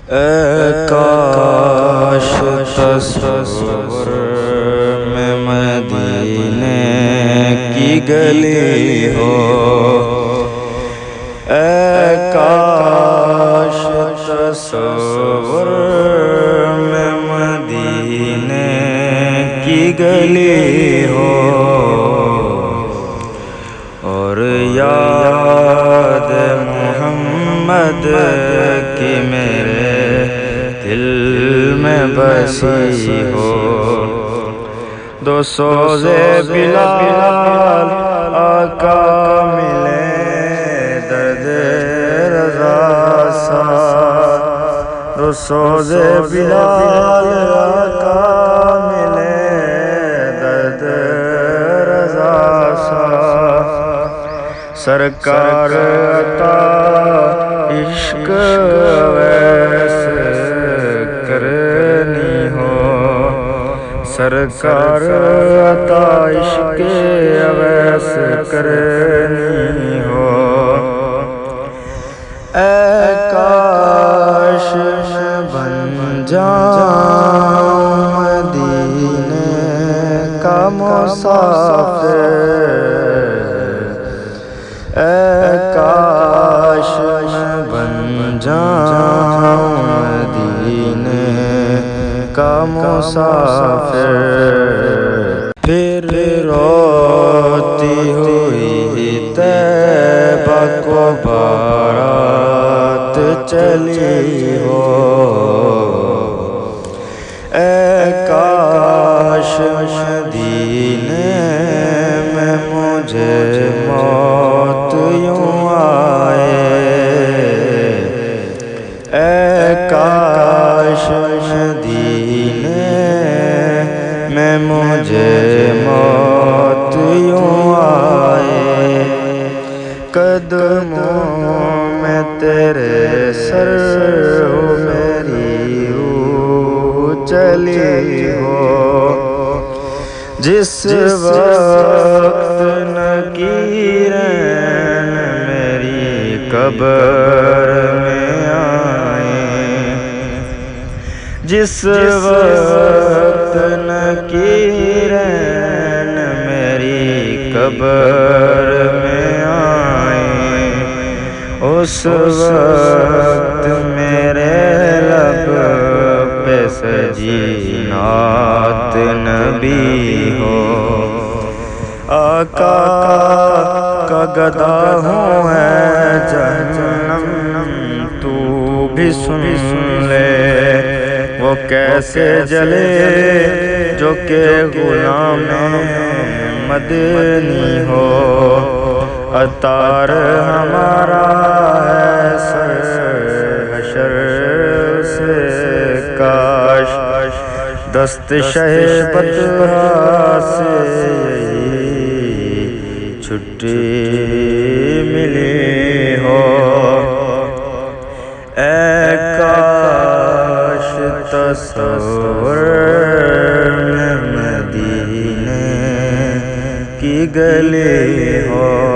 اے کاش تصور میں مدینے کی گلی ہو، اے کاش تصور میں مدینے کی گلی ہو، اور یاد محمد کی میرے دل میں بسی ہو۔ دو سوزے بلال آقا ملے درد رضا سا، دو سوزے بلال آقا ملے درد رضا سا، سرکار عطا عشق ویس کرنی ہو، سرکار عطا عشق ویس کرنی ہو، اے کاش میں بن جاؤں مدینے کا مسافر، اے کاش میں بن جاؤں مدینے کا مسافر، پھر روتی ہوئی طیبہ کو بارات چلی ہو، اے کاش مدینے میں مجھے موت یوں آئے، اے کاش مدینے میں مجھے موت یوں آئے، قدموں میں تیرے سر ہو میری روح چلی ہو، جس وقت نکیرین میری قبر میں آئیں، جس وقت نکیرین میری قبر میں آئیں، اس وقت میرے لب پہ سجی نعت نبی ہو، آقا کا گدا ہوں ہے جہنم تو بھی سن لے، وہ کیسے جلے جو کہ غلام مدنی ہو، عطار ہمارا ہے سر حشر سے، کاش دست شہ بطحا سے یہی چھٹی ملی ہو، اے کاش تصور میں مدینے کی گلی ہو۔